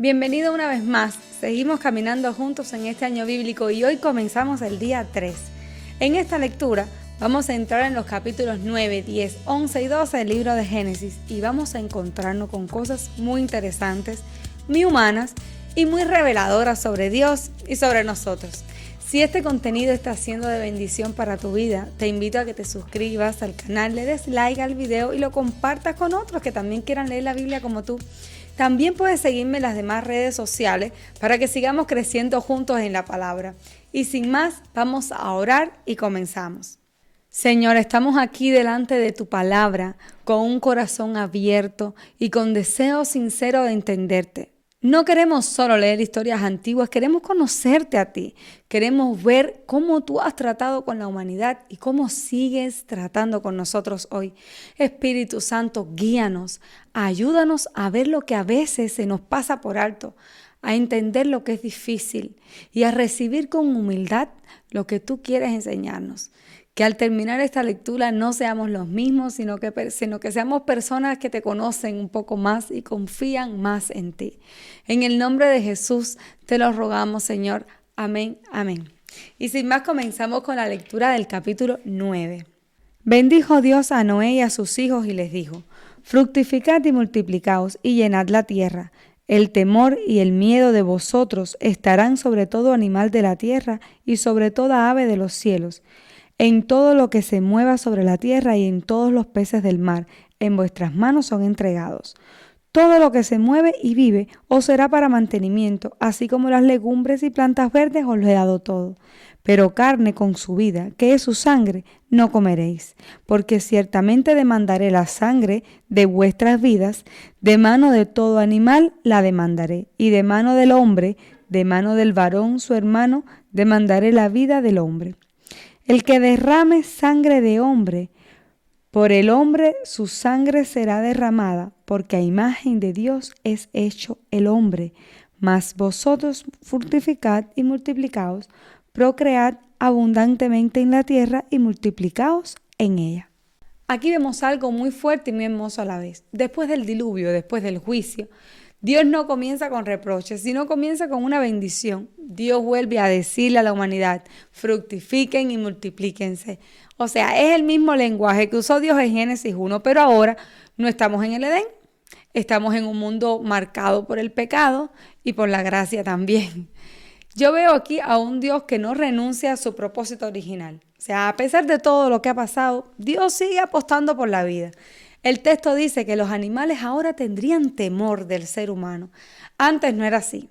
Bienvenido una vez más. Seguimos caminando juntos en este año bíblico y hoy comenzamos el día 3. En esta lectura vamos a entrar en los capítulos 9, 10, 11 y 12 del libro de Génesis y vamos a encontrarnos con cosas muy interesantes, muy humanas y muy reveladoras sobre Dios y sobre nosotros. Si este contenido está siendo de bendición para tu vida, te invito a que te suscribas al canal, le des like al video y lo compartas con otros que también quieran leer la Biblia como tú. También puedes seguirme en las demás redes sociales para que sigamos creciendo juntos en la palabra. Y sin más, vamos a orar y comenzamos. Señor, estamos aquí delante de tu palabra con un corazón abierto y con deseo sincero de entenderte. No queremos solo leer historias antiguas, queremos conocerte a ti. Queremos ver cómo tú has tratado con la humanidad y cómo sigues tratando con nosotros hoy. Espíritu Santo, guíanos, ayúdanos a ver lo que a veces se nos pasa por alto, a entender lo que es difícil y a recibir con humildad lo que tú quieres enseñarnos. Que al terminar esta lectura no seamos los mismos, sino que seamos personas que te conocen un poco más y confían más en ti. En el nombre de Jesús te lo rogamos, Señor. Amén, amén. Y sin más comenzamos con la lectura del capítulo 9. Bendijo Dios a Noé y a sus hijos y les dijo: fructificad y multiplicaos y llenad la tierra. El temor y el miedo de vosotros estarán sobre todo animal de la tierra y sobre toda ave de los cielos, en todo lo que se mueva sobre la tierra y en todos los peces del mar, en vuestras manos son entregados. Todo lo que se mueve y vive os será para mantenimiento, así como las legumbres y plantas verdes os lo he dado todo. Pero carne con su vida, que es su sangre, no comeréis, porque ciertamente demandaré la sangre de vuestras vidas, de mano de todo animal la demandaré, y de mano del hombre, de mano del varón su hermano, demandaré la vida del hombre. El que derrame sangre de hombre, por el hombre su sangre será derramada, porque a imagen de Dios es hecho el hombre. Mas vosotros fructificad y multiplicaos, procread abundantemente en la tierra y multiplicaos en ella. Aquí vemos algo muy fuerte y muy hermoso a la vez. Después del diluvio, después del juicio, Dios no comienza con reproches, sino comienza con una bendición. Dios vuelve a decirle a la humanidad: fructifiquen y multiplíquense. O sea, es el mismo lenguaje que usó Dios en Génesis 1, pero ahora no estamos en el Edén. Estamos en un mundo marcado por el pecado y por la gracia también. Yo veo aquí a un Dios que no renuncia a su propósito original. O sea, a pesar de todo lo que ha pasado, Dios sigue apostando por la vida. El texto dice que los animales ahora tendrían temor del ser humano. Antes no era así.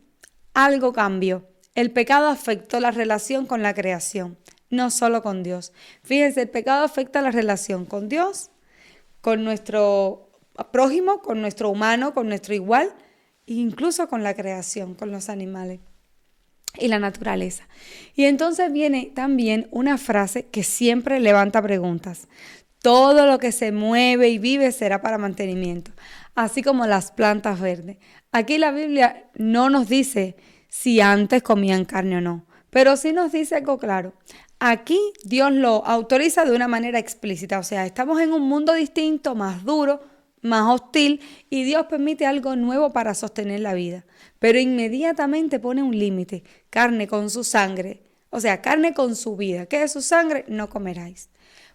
Algo cambió. El pecado afectó la relación con la creación, no solo con Dios. Fíjense, el pecado afecta la relación con Dios, con nuestro prójimo, con nuestro humano, con nuestro igual, e incluso con la creación, con los animales y la naturaleza. Y entonces viene también una frase que siempre levanta preguntas. Todo lo que se mueve y vive será para mantenimiento, así como las plantas verdes. Aquí la Biblia no nos dice si antes comían carne o no, pero sí nos dice algo claro. Aquí Dios lo autoriza de una manera explícita, o sea, estamos en un mundo distinto, más duro, más hostil, y Dios permite algo nuevo para sostener la vida. Pero inmediatamente pone un límite: carne con su sangre, o sea, carne con su vida, que de su sangre no comeráis.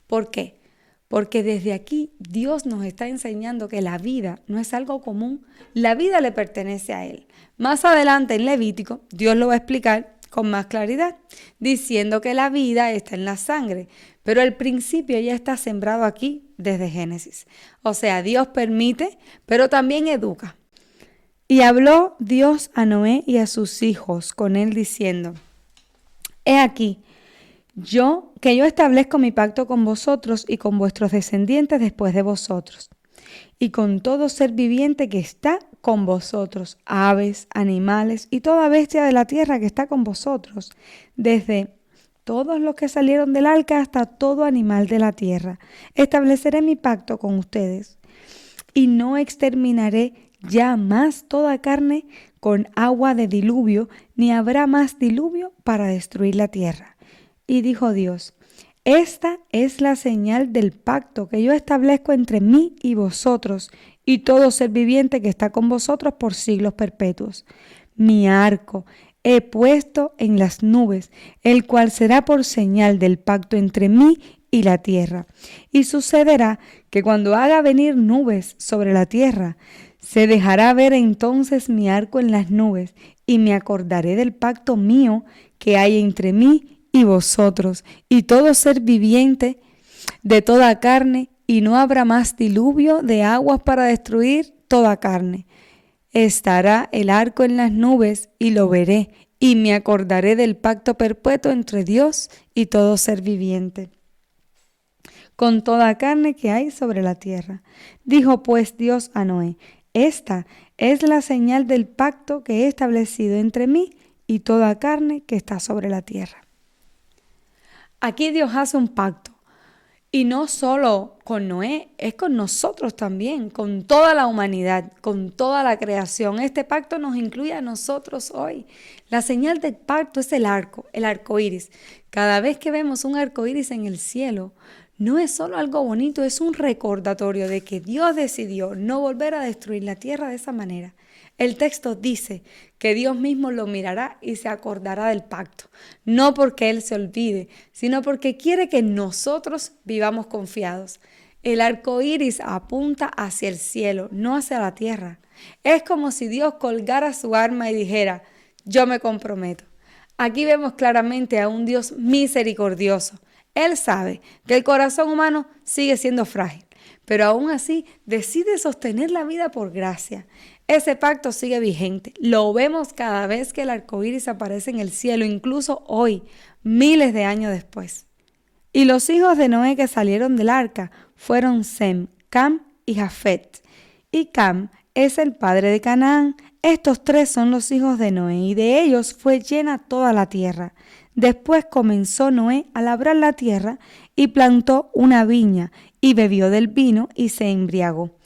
¿Por qué? Porque desde aquí Dios nos está enseñando que la vida no es algo común, la vida le pertenece a Él. Más adelante en Levítico, Dios lo va a explicar con más claridad, diciendo que la vida está en la sangre, pero el principio ya está sembrado aquí desde Génesis. O sea, Dios permite, pero también educa. Y habló Dios a Noé y a sus hijos con él diciendo: he aquí, yo establezco mi pacto con vosotros y con vuestros descendientes después de vosotros, y con todo ser viviente que está con vosotros, aves, animales y toda bestia de la tierra que está con vosotros, desde todos los que salieron del arca hasta todo animal de la tierra. Estableceré mi pacto con ustedes, y no exterminaré ya más toda carne con agua de diluvio, ni habrá más diluvio para destruir la tierra. Y dijo Dios: esta es la señal del pacto que yo establezco entre mí y vosotros y todo ser viviente que está con vosotros por siglos perpetuos. Mi arco he puesto en las nubes, el cual será por señal del pacto entre mí y la tierra. Y sucederá que cuando haga venir nubes sobre la tierra, se dejará ver entonces mi arco en las nubes, y me acordaré del pacto mío que hay entre mí y vosotros, y todo ser viviente de toda carne, y no habrá más diluvio de aguas para destruir toda carne. Estará el arco en las nubes, y lo veré, y me acordaré del pacto perpetuo entre Dios y todo ser viviente, con toda carne que hay sobre la tierra. Dijo pues Dios a Noé: esta es la señal del pacto que he establecido entre mí y toda carne que está sobre la tierra. Aquí Dios hace un pacto. Y no solo con Noé, es con nosotros también, con toda la humanidad, con toda la creación. Este pacto nos incluye a nosotros hoy. La señal del pacto es el arco iris. Cada vez que vemos un arco iris en el cielo, no es solo algo bonito, es un recordatorio de que Dios decidió no volver a destruir la tierra de esa manera. El texto dice que Dios mismo lo mirará y se acordará del pacto, no porque Él se olvide, sino porque quiere que nosotros vivamos confiados. El arco iris apunta hacia el cielo, no hacia la tierra. Es como si Dios colgara su arma y dijera: yo me comprometo. Aquí vemos claramente a un Dios misericordioso. Él sabe que el corazón humano sigue siendo frágil, pero aún así decide sostener la vida por gracia. Ese pacto sigue vigente. Lo vemos cada vez que el arco iris aparece en el cielo, incluso hoy, miles de años después. Y los hijos de Noé que salieron del arca fueron Sem, Cam y Jafet. Y Cam es el padre de Canaán. Estos tres son los hijos de Noé, y de ellos fue llena toda la tierra. Después comenzó Noé a labrar la tierra y plantó una viña, y bebió del vino y se embriagó.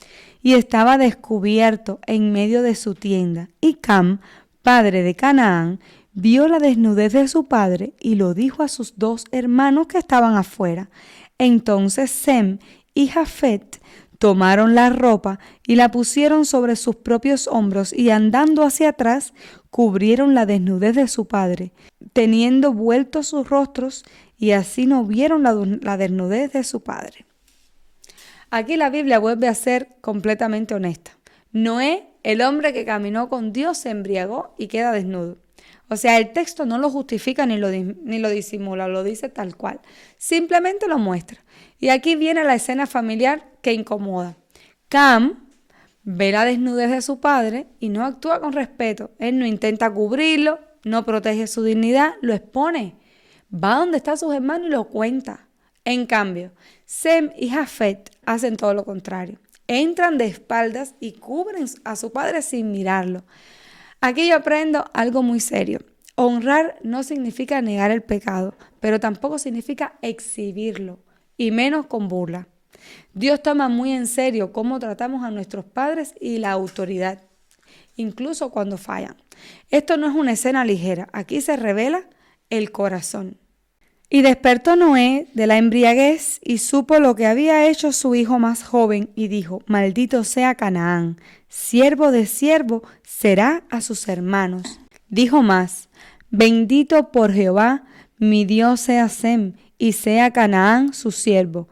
Y estaba descubierto en medio de su tienda. Y Cam, padre de Canaán, vio la desnudez de su padre y lo dijo a sus dos hermanos que estaban afuera. Entonces Sem y Jafet tomaron la ropa y la pusieron sobre sus propios hombros, y andando hacia atrás cubrieron la desnudez de su padre, teniendo vueltos sus rostros, y así no vieron la desnudez de su padre. Aquí la Biblia vuelve a ser completamente honesta. Noé, el hombre que caminó con Dios, se embriagó y queda desnudo. O sea, el texto no lo justifica ni lo disimula, lo dice tal cual. Simplemente lo muestra. Y aquí viene la escena familiar que incomoda. Cam ve la desnudez de su padre y no actúa con respeto. Él no intenta cubrirlo, no protege su dignidad, lo expone. Va donde están sus hermanos y lo cuenta. En cambio, Sem y Jafet hacen todo lo contrario. Entran de espaldas y cubren a su padre sin mirarlo. Aquí yo aprendo algo muy serio. Honrar no significa negar el pecado, pero tampoco significa exhibirlo, y menos con burla. Dios toma muy en serio cómo tratamos a nuestros padres y la autoridad, incluso cuando fallan. Esto no es una escena ligera, aquí se revela el corazón. Y despertó Noé de la embriaguez y supo lo que había hecho su hijo más joven, y dijo: maldito sea Canaán, siervo de siervo será a sus hermanos. Dijo más: bendito por Jehová, mi Dios sea Sem, y sea Canaán su siervo.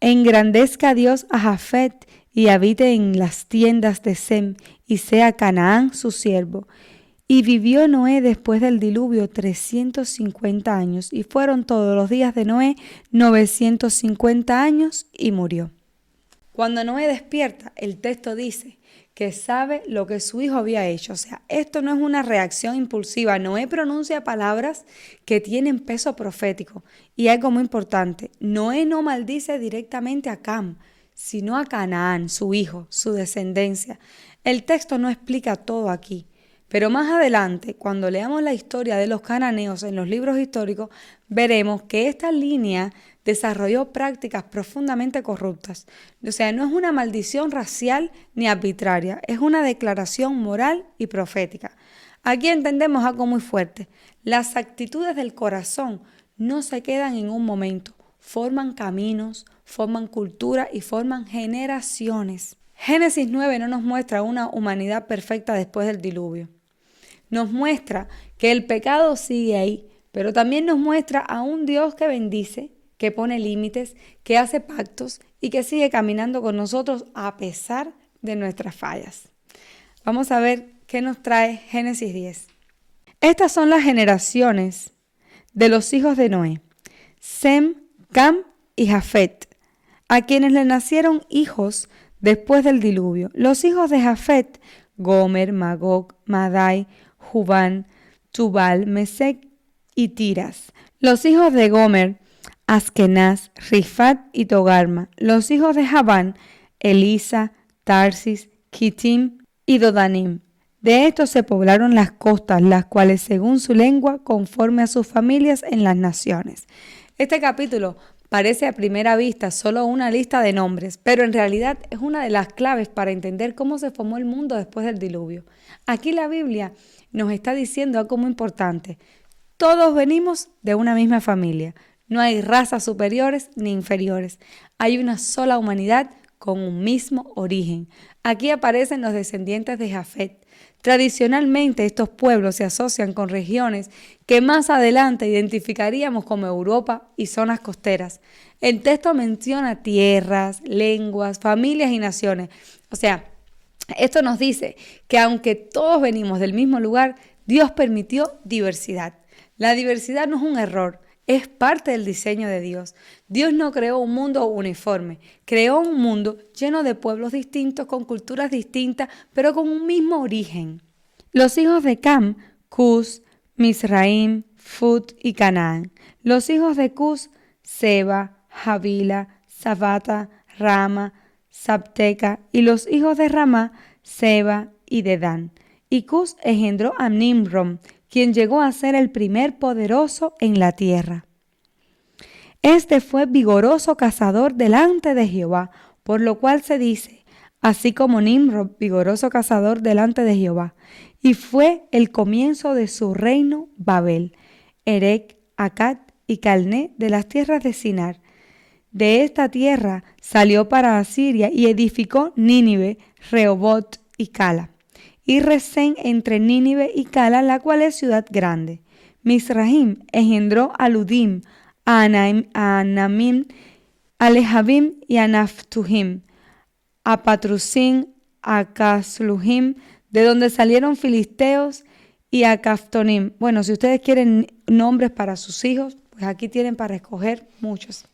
Engrandezca Dios a Jafet, y habite en las tiendas de Sem, y sea Canaán su siervo. Y vivió Noé después del diluvio 350 años, y fueron todos los días de Noé 950 años, y murió. Cuando Noé despierta, el texto dice que sabe lo que su hijo había hecho. O sea, esto no es una reacción impulsiva. Noé pronuncia palabras que tienen peso profético. Y algo muy importante, Noé no maldice directamente a Cam, sino a Canaán, su hijo, su descendencia. El texto no explica todo aquí. Pero más adelante, cuando leamos la historia de los cananeos en los libros históricos, veremos que esta línea desarrolló prácticas profundamente corruptas. O sea, no es una maldición racial ni arbitraria, es una declaración moral y profética. Aquí entendemos algo muy fuerte. Las actitudes del corazón no se quedan en un momento, forman caminos, forman cultura y forman generaciones. Génesis 9 no nos muestra una humanidad perfecta después del diluvio. Nos muestra que el pecado sigue ahí, pero también nos muestra a un Dios que bendice, que pone límites, que hace pactos y que sigue caminando con nosotros a pesar de nuestras fallas. Vamos a ver qué nos trae Génesis 10. Estas son las generaciones de los hijos de Noé: Sem, Cam y Jafet, a quienes le nacieron hijos después del diluvio. Los hijos de Jafet: Gomer, Magog, Madai, Jubán, Tubal, Mesec y Tiras. Los hijos de Gomer: Askenaz, Rifat y Togarma. Los hijos de Javán: Elisa, Tarsis, Kitim y Dodanim. De estos se poblaron las costas, las cuales según su lengua, conforme a sus familias en las naciones. Este capítulo parece a primera vista solo una lista de nombres, pero en realidad es una de las claves para entender cómo se formó el mundo después del diluvio. Aquí la Biblia nos está diciendo algo muy importante. Todos venimos de una misma familia. No hay razas superiores ni inferiores. Hay una sola humanidad con un mismo origen. Aquí aparecen los descendientes de Jafet. Tradicionalmente estos pueblos se asocian con regiones que más adelante identificaríamos como Europa y zonas costeras. El texto menciona tierras, lenguas, familias y naciones. O sea, esto nos dice que aunque todos venimos del mismo lugar, Dios permitió diversidad. La diversidad no es un error, es parte del diseño de Dios. Dios no creó un mundo uniforme, creó un mundo lleno de pueblos distintos, con culturas distintas, pero con un mismo origen. Los hijos de Cam: Cus, Misraim, Fut y Canaán. Los hijos de Cus: Seba, Javila, Sabata, Rama, Sabteca. Y los hijos de Ramá: Seba y Dedán. Y Cus engendró a Nimrom, quien llegó a ser el primer poderoso en la tierra. Este fue vigoroso cazador delante de Jehová, por lo cual se dice: así como Nimrod, vigoroso cazador delante de Jehová. Y fue el comienzo de su reino Babel, Erec, Accad y Calné de las tierras de Sinar. De esta tierra salió para Asiria y edificó Nínive, Rehobot y Cala. Y Resén entre Nínive y Cala, la cual es ciudad grande. Misraim engendró a Ludim, a Anamim, a Lehabim y a Naftujim, a Patrusim, a Casluhim, de donde salieron filisteos, y a Caftonim. Bueno, si ustedes quieren nombres para sus hijos, pues aquí tienen para escoger muchos.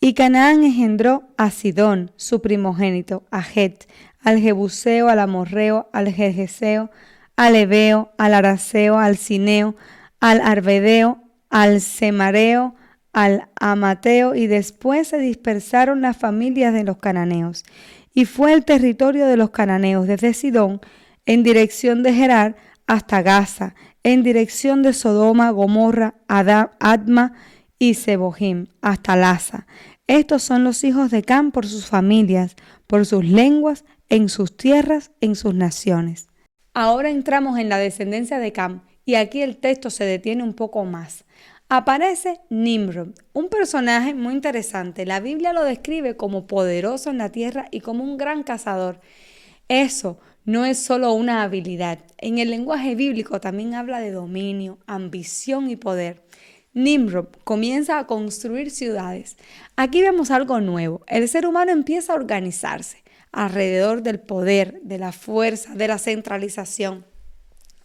Y Canaán engendró a Sidón, su primogénito, a Het, al Jebuseo, al Amorreo, al Gergeseo, al Ebeo, al Araceo, al Cineo, al Arvedeo, al Semareo, al Amateo, y después se dispersaron las familias de los cananeos. Y fue el territorio de los cananeos desde Sidón en dirección de Gerar hasta Gaza, en dirección de Sodoma, Gomorra, Adma y Sebohim hasta Lasa. Estos son los hijos de Cam por sus familias, por sus lenguas, en sus tierras, en sus naciones. Ahora entramos en la descendencia de Cam y aquí el texto se detiene un poco más. Aparece Nimrod, un personaje muy interesante. La Biblia lo describe como poderoso en la tierra y como un gran cazador. Eso no es solo una habilidad. En el lenguaje bíblico también habla de dominio, ambición y poder. Nimrod comienza a construir ciudades. Aquí vemos algo nuevo. El ser humano empieza a organizarse alrededor del poder, de la fuerza, de la centralización.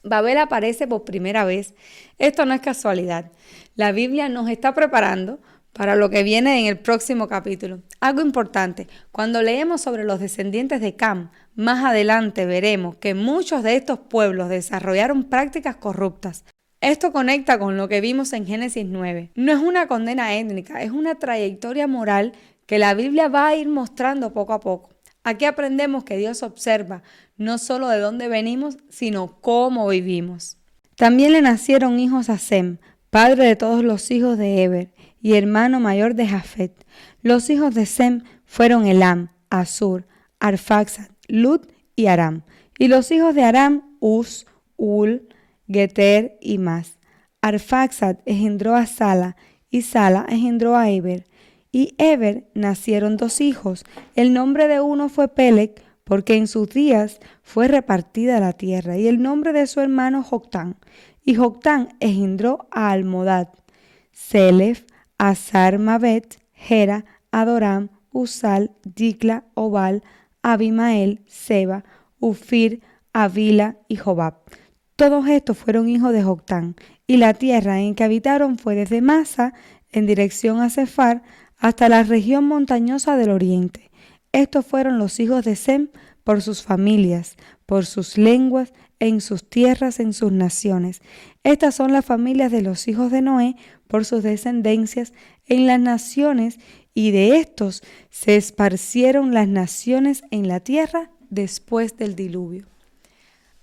Babel aparece por primera vez. Esto no es casualidad. La Biblia nos está preparando para lo que viene en el próximo capítulo. Algo importante, cuando leemos sobre los descendientes de Cam, más adelante veremos que muchos de estos pueblos desarrollaron prácticas corruptas. Esto conecta con lo que vimos en Génesis 9. No es una condena étnica, es una trayectoria moral que la Biblia va a ir mostrando poco a poco. Aquí aprendemos que Dios observa no solo de dónde venimos, sino cómo vivimos. También le nacieron hijos a Sem, padre de todos los hijos de Eber y hermano mayor de Jafet. Los hijos de Sem fueron Elam, Asur, Arfaxad, Lud y Aram. Y los hijos de Aram, Uz, Ul, Geter y Mas. Arfaxad engendró a Sala y Sala engendró a Eber. y Eber nacieron 2 hijos. El nombre de uno fue Peleg, porque en sus días fue repartida la tierra, y el nombre de su hermano Joctán. Y Joctán engendró a Almodad, Selef, Azar-Mabet, Gera, Adoram, Uzal, Dicla, Obal, Abimael, Seba, Ufir, Avila y Jobab. Todos estos fueron hijos de Joctán, y la tierra en que habitaron fue desde Masa, en dirección a Sefar, hasta la región montañosa del oriente. Estos fueron los hijos de Sem por sus familias, por sus lenguas, en sus tierras, en sus naciones. Estas son las familias de los hijos de Noé por sus descendencias en las naciones, y de estos se esparcieron las naciones en la tierra después del diluvio.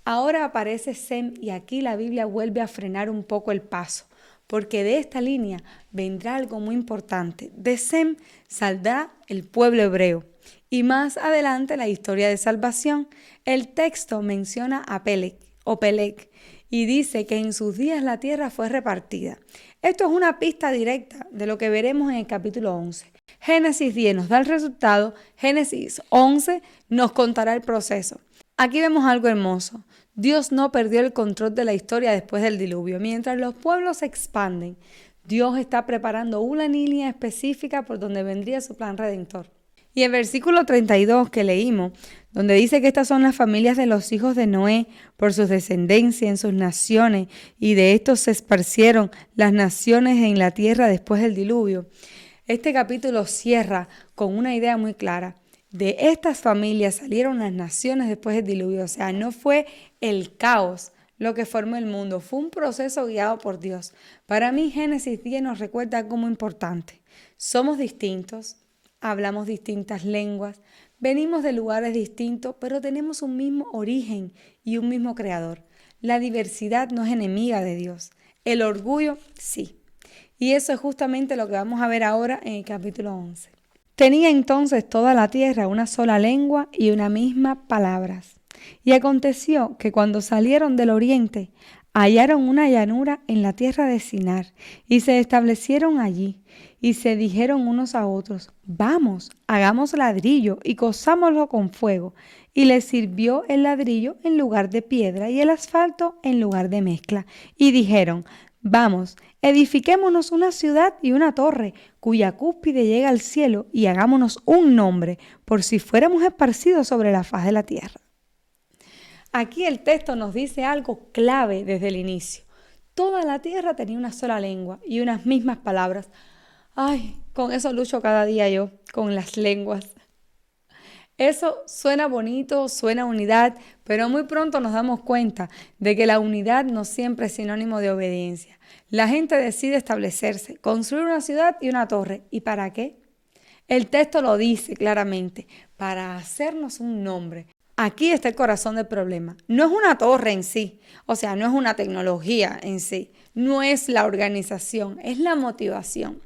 Ahora aparece Sem y aquí la Biblia vuelve a frenar un poco el paso, porque de esta línea vendrá algo muy importante. De Sem saldrá el pueblo hebreo y más adelante la historia de salvación. El texto menciona a Peleg y dice que en sus días la tierra fue repartida. Esto es una pista directa de lo que veremos en el capítulo 11. Génesis 10 nos da el resultado, Génesis 11 nos contará el proceso. Aquí vemos algo hermoso. Dios no perdió el control de la historia después del diluvio. Mientras los pueblos se expanden, Dios está preparando una línea específica por donde vendría su plan redentor. Y el versículo 32 que leímos, donde dice que estas son las familias de los hijos de Noé por sus descendencias en sus naciones, y de estos se esparcieron las naciones en la tierra después del diluvio. Este capítulo cierra con una idea muy clara. De estas familias salieron las naciones después del diluvio. O sea, no fue el caos lo que formó el mundo, fue un proceso guiado por Dios. Para mí, Génesis 10 nos recuerda algo muy importante. Somos distintos, hablamos distintas lenguas, venimos de lugares distintos, pero tenemos un mismo origen y un mismo creador. La diversidad no es enemiga de Dios. El orgullo, sí. Y eso es justamente lo que vamos a ver ahora en el capítulo 11. Tenía entonces toda la tierra una sola lengua y una misma palabras. Y aconteció que cuando salieron del oriente, hallaron una llanura en la tierra de Sinar, y se establecieron allí, y se dijeron unos a otros: vamos, hagamos ladrillo y cozámoslo con fuego. Y les sirvió el ladrillo en lugar de piedra y el asfalto en lugar de mezcla. Y dijeron: vamos, edifiquémonos una ciudad y una torre, cuya cúspide llega al cielo, y hagámonos un nombre, por si fuéramos esparcidos sobre la faz de la tierra. Aquí el texto nos dice algo clave desde el inicio. Toda la tierra tenía una sola lengua y unas mismas palabras. Ay, con eso lucho cada día yo, con las lenguas. Eso suena bonito, suena unidad, pero muy pronto nos damos cuenta de que la unidad no siempre es sinónimo de obediencia. La gente decide establecerse, construir una ciudad y una torre. ¿Y para qué? El texto lo dice claramente: para hacernos un nombre. Aquí está el corazón del problema. No es una torre en sí, o sea, no es una tecnología en sí, no es la organización, es la motivación.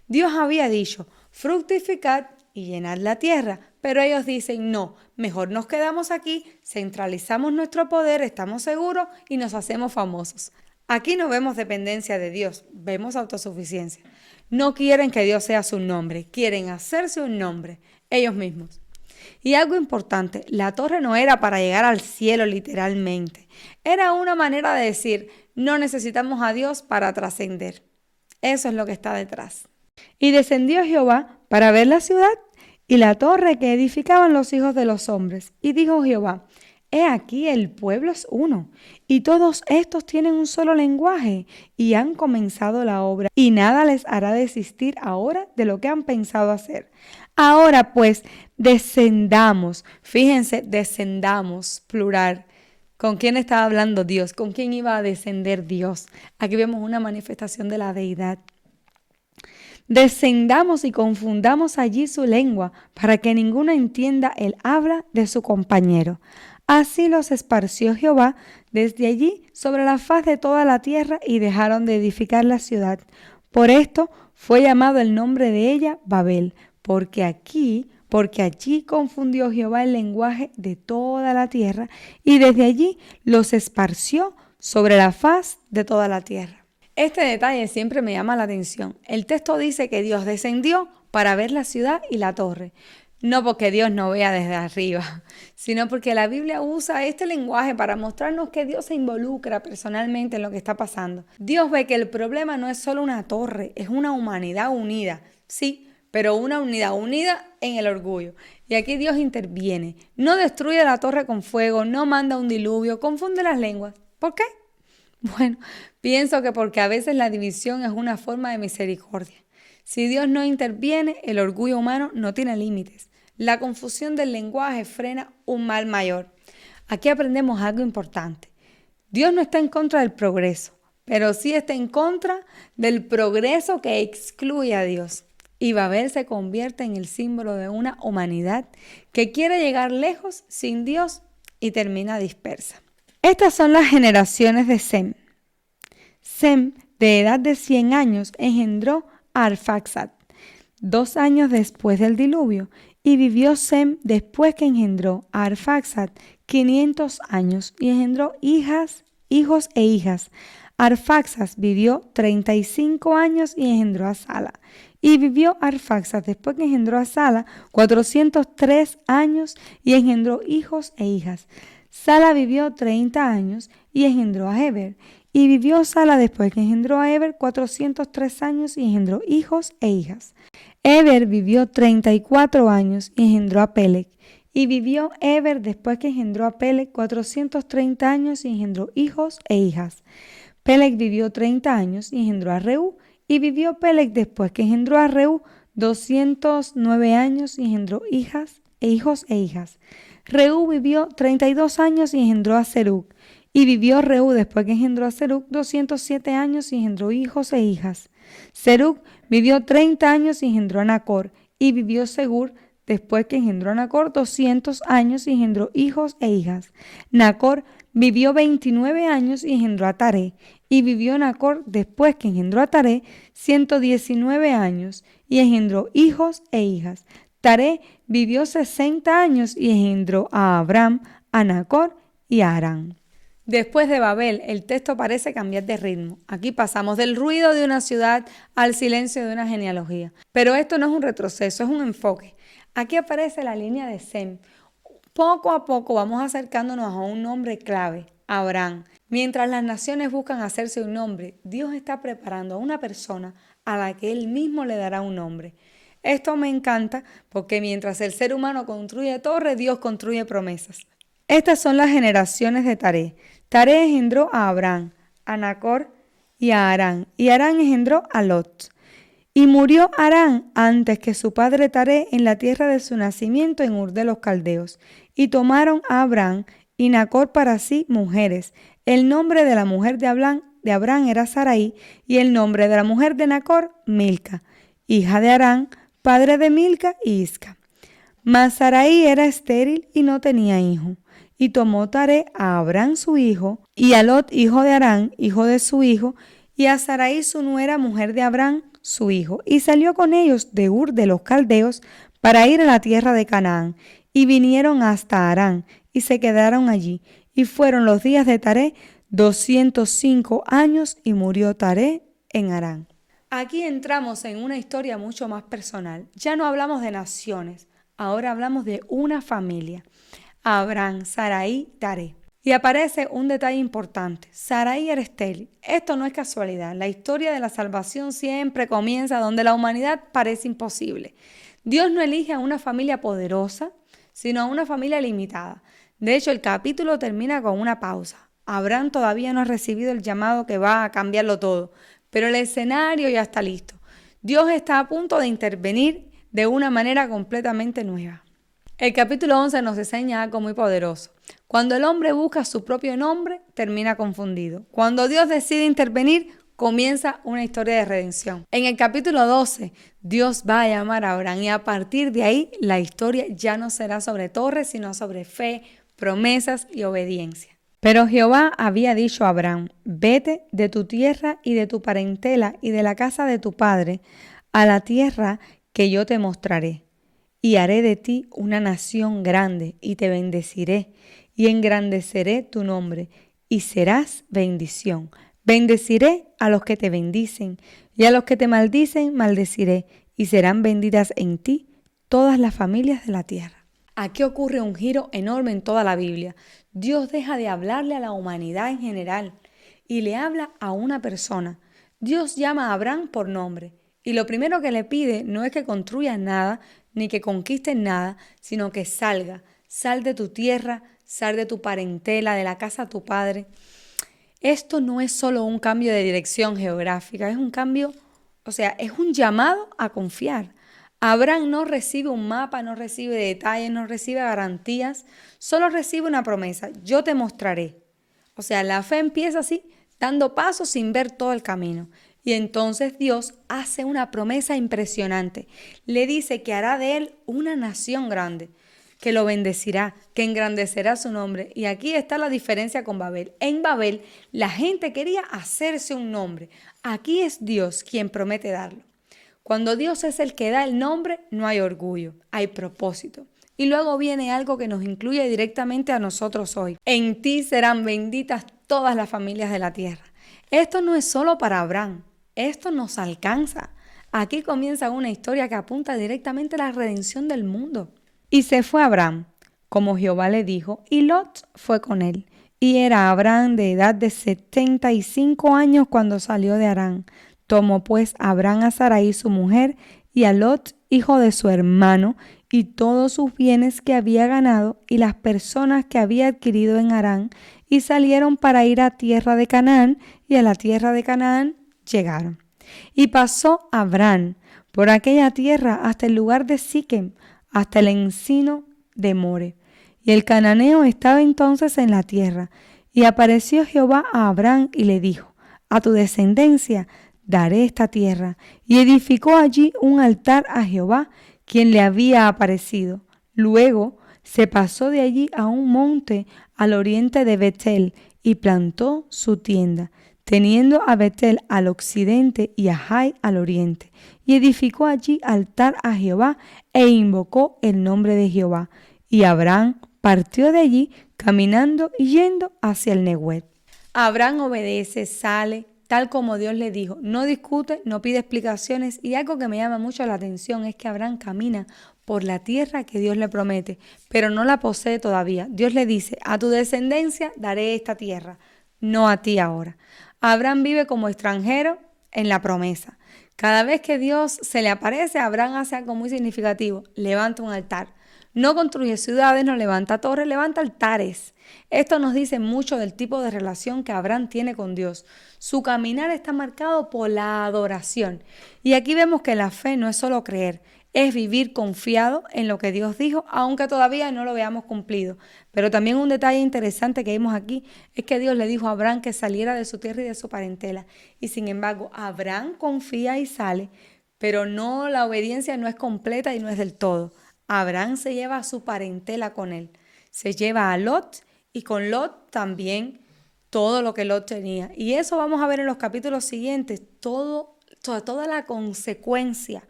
Dios había dicho: fructificad y llenad la tierra, pero ellos dicen: no, mejor nos quedamos aquí, centralizamos nuestro poder, estamos seguros y nos hacemos famosos. Aquí no vemos dependencia de Dios, vemos autosuficiencia. No quieren que Dios sea su nombre, quieren hacerse un nombre ellos mismos. Y algo importante, la torre no era para llegar al cielo literalmente. Era una manera de decir: no necesitamos a Dios para trascender. Eso es lo que está detrás. Y descendió Jehová para ver la ciudad y la torre que edificaban los hijos de los hombres. Y dijo Jehová: he aquí, el pueblo es uno, y todos estos tienen un solo lenguaje, y han comenzado la obra, y nada les hará desistir ahora de lo que han pensado hacer. Ahora pues, descendamos. Fíjense, descendamos, plural. ¿Con quién estaba hablando Dios? ¿Con quién iba a descender Dios? Aquí vemos una manifestación de la deidad. Descendamos y confundamos allí su lengua, para que ninguno entienda el habla de su compañero. Así los esparció Jehová desde allí sobre la faz de toda la tierra, y dejaron de edificar la ciudad. Por esto fue llamado el nombre de ella Babel, porque allí confundió Jehová el lenguaje de toda la tierra, y desde allí los esparció sobre la faz de toda la tierra. Este detalle siempre me llama la atención. El texto dice que Dios descendió para ver la ciudad y la torre. No porque Dios no vea desde arriba, sino porque la Biblia usa este lenguaje para mostrarnos que Dios se involucra personalmente en lo que está pasando. Dios ve que el problema no es solo una torre, es una humanidad unida. Sí, pero una unidad unida en el orgullo. Y aquí Dios interviene. No destruye la torre con fuego, no manda un diluvio, confunde las lenguas. ¿Por qué? Bueno, pienso que porque a veces la división es una forma de misericordia. Si Dios no interviene, el orgullo humano no tiene límites. La confusión del lenguaje frena un mal mayor. Aquí aprendemos algo importante. Dios no está en contra del progreso, pero sí está en contra del progreso que excluye a Dios. Y Babel se convierte en el símbolo de una humanidad que quiere llegar lejos sin Dios y termina dispersa. Estas son las generaciones de Sem. Sem, de edad de 100 años, engendró a Arfaxad 2 años después del diluvio, y vivió Sem después que engendró a Arfaxad 500 años y engendró hijos e hijas. Arfaxad vivió 35 años y engendró a Sala. Y vivió Arfaxad después que engendró a Sala 403 años y engendró hijos e hijas. Sala vivió 30 años y engendró a Heber. Y vivió Sala después que engendró a Heber 403 años y engendró hijos e hijas. Heber vivió 34 años y engendró a Peleg. Y vivió Heber después que engendró a Peleg 430 años y engendró hijos e hijas. Peleg vivió 30 años y engendró a Reú. Y vivió Peleg después que engendró a Reú 209 años y engendró hijos e hijas. Reú vivió 32 años y engendró a Serug. Y vivió Reú después que engendró a Serug 207 años y engendró hijos e hijas. Serug vivió 30 años y engendró a Nacor. Y vivió Segur después que engendró a Nacor 200 años y engendró hijos e hijas. Nacor vivió 29 años y engendró a Taré. Y vivió Nacor después que engendró a Taré 119 años y engendró hijos e hijas. Taré vivió 60 años y engendró a Abram, a Nacor y a Harán. Después de Babel, el texto parece cambiar de ritmo. Aquí pasamos del ruido de una ciudad al silencio de una genealogía. Pero esto no es un retroceso, es un enfoque. Aquí aparece la línea de Sem. Poco a poco vamos acercándonos a un nombre clave, Abraham. Mientras las naciones buscan hacerse un nombre, Dios está preparando a una persona a la que Él mismo le dará un nombre. Esto me encanta porque mientras el ser humano construye torres, Dios construye promesas. Estas son las generaciones de Taré. Taré engendró a Abram, a Nacor y a Harán, y Harán engendró a Lot. Y murió Harán antes que su padre Taré en la tierra de su nacimiento en Ur de los Caldeos. Y tomaron a Abram y Nacor para sí mujeres. El nombre de la mujer de Abram era Sarai, y el nombre de la mujer de Nacor, Milca, hija de Harán, padre de Milca y Isca. Mas Sarai era estéril y no tenía hijo. Y tomó Taré a Abram su hijo, y a Lot hijo de Harán, hijo de su hijo, y a Sarai su nuera, mujer de Abram, su hijo, y salió con ellos de Ur de los Caldeos para ir a la tierra de Canaán, y vinieron hasta Harán, y se quedaron allí, y fueron los días de Taré 205 años, y murió Taré en Harán. Aquí entramos en una historia mucho más personal. Ya no hablamos de naciones, ahora hablamos de una familia. Abram, Sarai, Taré. Y aparece un detalle importante. Sarai era estéril. Esto no es casualidad. La historia de la salvación siempre comienza donde la humanidad parece imposible. Dios no elige a una familia poderosa, sino a una familia limitada. De hecho, el capítulo termina con una pausa. Abram todavía no ha recibido el llamado que va a cambiarlo todo, pero el escenario ya está listo. Dios está a punto de intervenir de una manera completamente nueva. El capítulo 11 nos enseña algo muy poderoso. Cuando el hombre busca su propio nombre, termina confundido. Cuando Dios decide intervenir, comienza una historia de redención. En el capítulo 12, Dios va a llamar a Abraham y a partir de ahí la historia ya no será sobre torres, sino sobre fe, promesas y obediencia. Pero Jehová había dicho a Abraham: vete de tu tierra y de tu parentela y de la casa de tu padre a la tierra que yo te mostraré. Y haré de ti una nación grande, y te bendeciré, y engrandeceré tu nombre, y serás bendición. Bendeciré a los que te bendicen, y a los que te maldicen maldeciré, y serán benditas en ti todas las familias de la tierra. Aquí ocurre un giro enorme en toda la Biblia. Dios deja de hablarle a la humanidad en general y le habla a una persona. Dios llama a Abraham por nombre y lo primero que le pide no es que construyas nada ni que conquistes nada, sino que sal de tu tierra, sal de tu parentela, de la casa de tu padre. Esto no es solo un cambio de dirección geográfica, es un cambio, es un llamado a confiar. Abraham no recibe un mapa, no recibe detalles, no recibe garantías, solo recibe una promesa: yo te mostraré. La fe empieza así, dando pasos sin ver todo el camino. Y entonces Dios hace una promesa impresionante. Le dice que hará de él una nación grande, que lo bendecirá, que engrandecerá su nombre. Y aquí está la diferencia con Babel. En Babel la gente quería hacerse un nombre. Aquí es Dios quien promete darlo. Cuando Dios es el que da el nombre, no hay orgullo, hay propósito. Y luego viene algo que nos incluye directamente a nosotros hoy. En ti serán benditas todas las familias de la tierra. Esto no es solo para Abraham, esto nos alcanza. Aquí comienza una historia que apunta directamente a la redención del mundo. Y se fue Abraham, como Jehová le dijo, y Lot fue con él. Y era Abraham de edad de 75 años cuando salió de Harán. Tomó pues Abraham a Sarai su mujer y a Lot, hijo de su hermano, y todos sus bienes que había ganado y las personas que había adquirido en Harán, y salieron para ir a tierra de Canaán, y a la tierra de Canaán llegaron. Y pasó Abraham por aquella tierra hasta el lugar de Siquem, hasta el encino de More. Y el cananeo estaba entonces en la tierra. Y apareció Jehová a Abraham y le dijo: a tu descendencia daré esta tierra. Y edificó allí un altar a Jehová, quien le había aparecido. Luego se pasó de allí a un monte al oriente de Betel y plantó su tienda, teniendo a Betel al occidente y a Jai al oriente. Y edificó allí altar a Jehová e invocó el nombre de Jehová. Y Abraham partió de allí caminando y yendo hacia el Neguev. Abraham obedece, sale, tal como Dios le dijo. No discute, no pide explicaciones. Y algo que me llama mucho la atención es que Abraham camina por la tierra que Dios le promete, pero no la posee todavía. Dios le dice: a tu descendencia daré esta tierra, no a ti ahora. Abraham vive como extranjero en la promesa. Cada vez que Dios se le aparece, Abraham hace algo muy significativo: levanta un altar. No construye ciudades, no levanta torres, levanta altares. Esto nos dice mucho del tipo de relación que Abraham tiene con Dios. Su caminar está marcado por la adoración. Y aquí vemos que la fe no es solo creer, es vivir confiado en lo que Dios dijo, aunque todavía no lo veamos cumplido. Pero también un detalle interesante que vimos aquí es que Dios le dijo a Abraham que saliera de su tierra y de su parentela. Y sin embargo, Abraham confía y sale, pero la obediencia no es completa y no es del todo. Abraham se lleva a su parentela con él. Se lleva a Lot y con Lot también todo lo que Lot tenía. Y eso vamos a ver en los capítulos siguientes, toda la consecuencia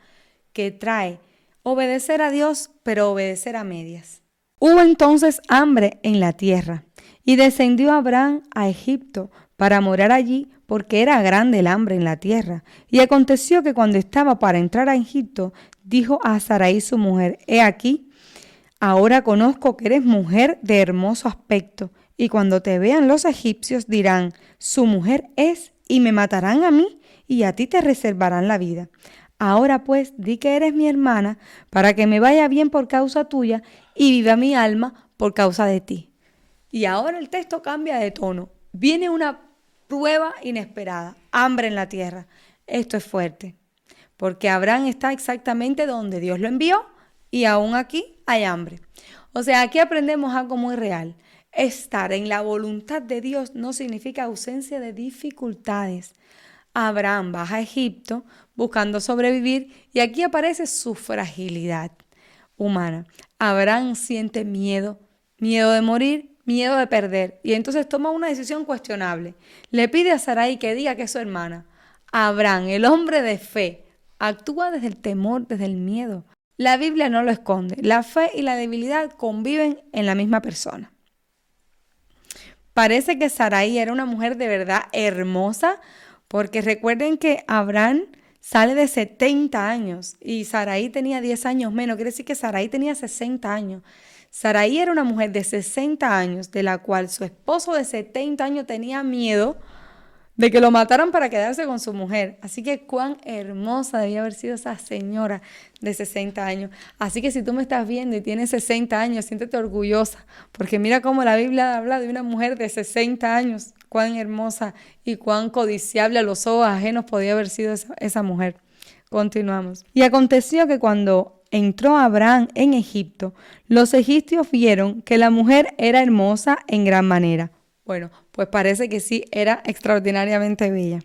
que trae obedecer a Dios, pero obedecer a medias. Hubo entonces hambre en la tierra y descendió Abraham a Egipto para morar allí, porque era grande el hambre en la tierra. Y aconteció que cuando estaba para entrar a Egipto, dijo a Sarai su mujer: he aquí, ahora conozco que eres mujer de hermoso aspecto, y cuando te vean los egipcios dirán: su mujer es, y me matarán a mí, y a ti te reservarán la vida. Ahora pues, di que eres mi hermana, para que me vaya bien por causa tuya, y viva mi alma por causa de ti. Y ahora el texto cambia de tono. Viene una prueba inesperada, hambre en la tierra. Esto es fuerte, porque Abraham está exactamente donde Dios lo envió y aún aquí hay hambre. Aquí aprendemos algo muy real. Estar en la voluntad de Dios no significa ausencia de dificultades. Abraham baja a Egipto buscando sobrevivir y aquí aparece su fragilidad humana. Abraham siente miedo de morir, miedo de perder, y entonces toma una decisión cuestionable. Le pide a Sarai que diga que es su hermana. Abraham, el hombre de fe, actúa desde el temor, desde el miedo. La Biblia no lo esconde. La fe y la debilidad conviven en la misma persona. Parece que Sarai era una mujer de verdad hermosa, porque recuerden que Abraham sale de 70 años y Sarai tenía 10 años menos, quiere decir que Sarai tenía 60 años. Sarai era una mujer de 60 años, de la cual su esposo de 70 años tenía miedo de que lo mataran para quedarse con su mujer. Así que cuán hermosa debía haber sido esa señora de 60 años. Así que si tú me estás viendo y tienes 60 años, siéntete orgullosa, porque mira cómo la Biblia habla de una mujer de 60 años, cuán hermosa y cuán codiciable a los ojos ajenos podía haber sido esa mujer. Continuamos. Y aconteció que cuando entró Abraham en Egipto, los egipcios vieron que la mujer era hermosa en gran manera. Bueno, pues parece que sí, era extraordinariamente bella.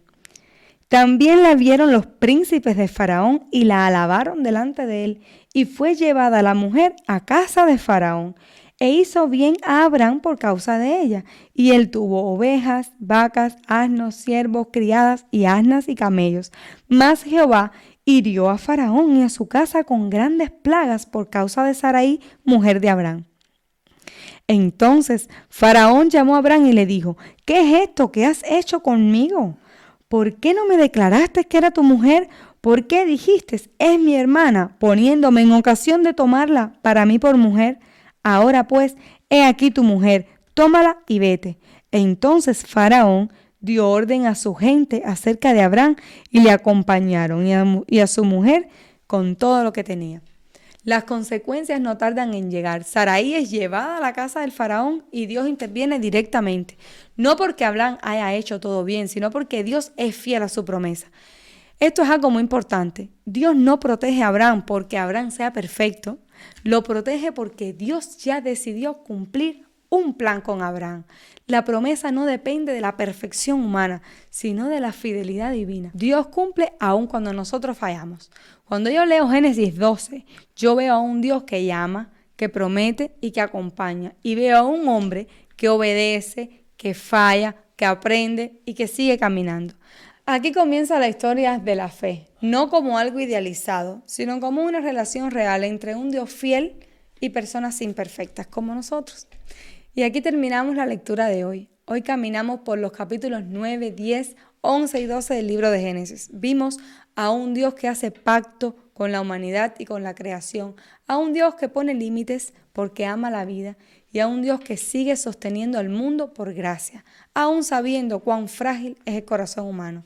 También la vieron los príncipes de Faraón y la alabaron delante de él, y fue llevada la mujer a casa de Faraón, e hizo bien a Abraham por causa de ella, y él tuvo ovejas, vacas, asnos, siervos, criadas y asnas y camellos. Mas Jehová hirió a Faraón y a su casa con grandes plagas por causa de Sarai, mujer de Abraham. Entonces Faraón llamó a Abraham y le dijo: ¿qué es esto que has hecho conmigo? ¿Por qué no me declaraste que era tu mujer? ¿Por qué dijiste, es mi hermana, poniéndome en ocasión de tomarla para mí por mujer? Ahora pues, he aquí tu mujer, tómala y vete. Entonces Faraón dio orden a su gente acerca de Abraham y le acompañaron y a su mujer con todo lo que tenía. Las consecuencias no tardan en llegar. Sarai es llevada a la casa del faraón y Dios interviene directamente. No porque Abraham haya hecho todo bien, sino porque Dios es fiel a su promesa. Esto es algo muy importante. Dios no protege a Abraham porque Abraham sea perfecto. Lo protege porque Dios ya decidió cumplir un plan con Abraham. La promesa no depende de la perfección humana, sino de la fidelidad divina. Dios cumple aun cuando nosotros fallamos. Cuando yo leo Génesis 12, yo veo a un Dios que llama, que promete y que acompaña. Y veo a un hombre que obedece, que falla, que aprende y que sigue caminando. Aquí comienza la historia de la fe, no como algo idealizado, sino como una relación real entre un Dios fiel y personas imperfectas como nosotros. Y aquí terminamos la lectura de hoy. Hoy caminamos por los capítulos 9, 10, 11 y 12 del libro de Génesis. Vimos a un Dios que hace pacto con la humanidad y con la creación, a un Dios que pone límites porque ama la vida y a un Dios que sigue sosteniendo al mundo por gracia, aún sabiendo cuán frágil es el corazón humano.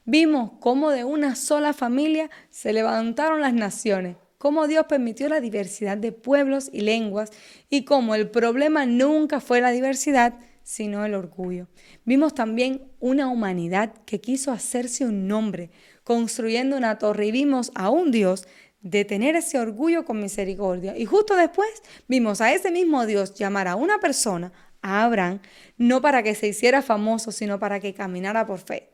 Vimos cómo de una sola familia se levantaron las naciones, cómo Dios permitió la diversidad de pueblos y lenguas y cómo el problema nunca fue la diversidad, sino el orgullo. Vimos también una humanidad que quiso hacerse un nombre, construyendo una torre, y vimos a un Dios detener ese orgullo con misericordia. Y justo después vimos a ese mismo Dios llamar a una persona, a Abraham, no para que se hiciera famoso, sino para que caminara por fe.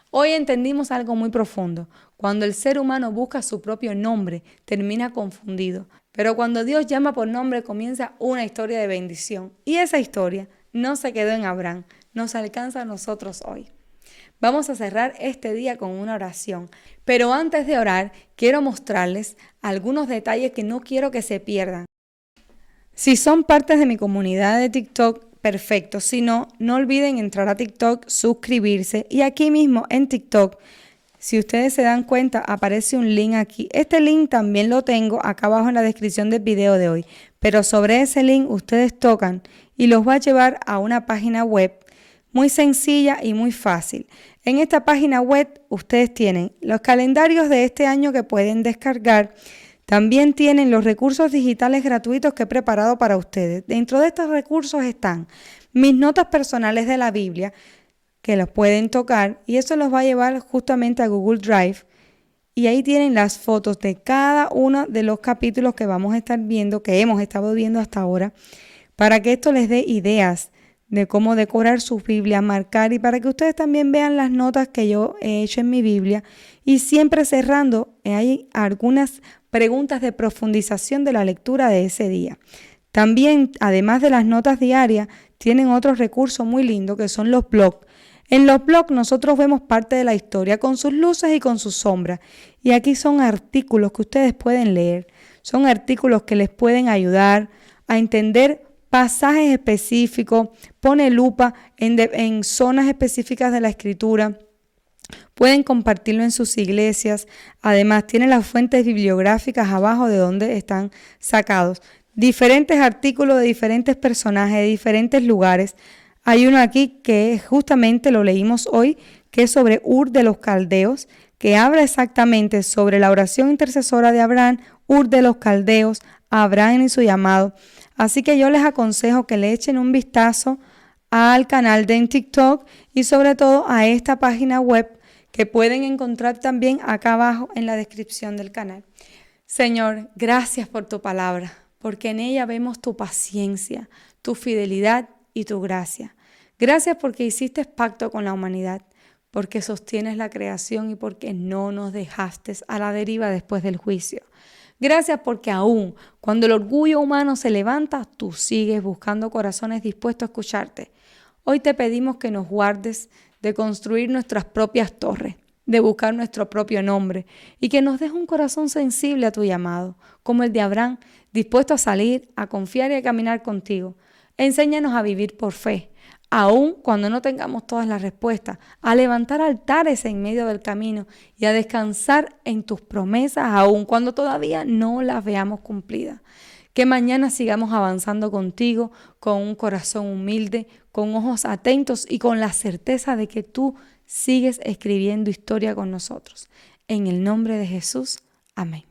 Hoy entendimos algo muy profundo. Cuando el ser humano busca su propio nombre, termina confundido. Pero cuando Dios llama por nombre, comienza una historia de bendición. Y esa historia no se quedó en Abraham, nos alcanza a nosotros hoy. Vamos a cerrar este día con una oración. Pero antes de orar, quiero mostrarles algunos detalles que no quiero que se pierdan. Si son partes de mi comunidad de TikTok, perfecto. Si no, no olviden entrar a TikTok, suscribirse y aquí mismo en TikTok, si ustedes se dan cuenta, aparece un link aquí. Este link también lo tengo acá abajo en la descripción del video de hoy, pero sobre ese link ustedes tocan y los va a llevar a una página web muy sencilla y muy fácil. En esta página web ustedes tienen los calendarios de este año que pueden descargar. También tienen los recursos digitales gratuitos que he preparado para ustedes. Dentro de estos recursos están mis notas personales de la Biblia, que los pueden tocar, y eso los va a llevar justamente a Google Drive. Y ahí tienen las fotos de cada uno de los capítulos que vamos a estar viendo, que hemos estado viendo hasta ahora, para que esto les dé ideas de cómo decorar sus Biblias, marcar, y para que ustedes también vean las notas que yo he hecho en mi Biblia. Y siempre cerrando, hay algunas preguntas de profundización de la lectura de ese día. También, además de las notas diarias, tienen otros recursos muy lindos que son los blogs. En los blogs nosotros vemos parte de la historia con sus luces y con sus sombras. Y aquí son artículos que ustedes pueden leer. Son artículos que les pueden ayudar a entender pasajes específicos, pone lupa en zonas específicas de la escritura. Pueden compartirlo en sus iglesias. Además, tienen las fuentes bibliográficas abajo de donde están sacados. Diferentes artículos de diferentes personajes, de diferentes lugares. Hay uno aquí que justamente lo leímos hoy, que es sobre Ur de los Caldeos, que habla exactamente sobre la oración intercesora de Abraham, Ur de los Caldeos, Abraham y su llamado. Así que yo les aconsejo que le echen un vistazo al canal de TikTok y sobre todo a esta página web que pueden encontrar también acá abajo en la descripción del canal. Señor, gracias por tu palabra, porque en ella vemos tu paciencia, tu fidelidad y tu gracia. Gracias porque hiciste pacto con la humanidad, porque sostienes la creación y porque no nos dejaste a la deriva después del juicio. Gracias porque aún cuando el orgullo humano se levanta, tú sigues buscando corazones dispuestos a escucharte. Hoy te pedimos que nos guardes de construir nuestras propias torres, de buscar nuestro propio nombre y que nos des un corazón sensible a tu llamado, como el de Abraham, dispuesto a salir, a confiar y a caminar contigo. Enséñanos a vivir por fe, aun cuando no tengamos todas las respuestas, a levantar altares en medio del camino y a descansar en tus promesas, aun cuando todavía no las veamos cumplidas. Que mañana sigamos avanzando contigo con un corazón humilde, con ojos atentos y con la certeza de que tú sigues escribiendo historia con nosotros. En el nombre de Jesús, amén.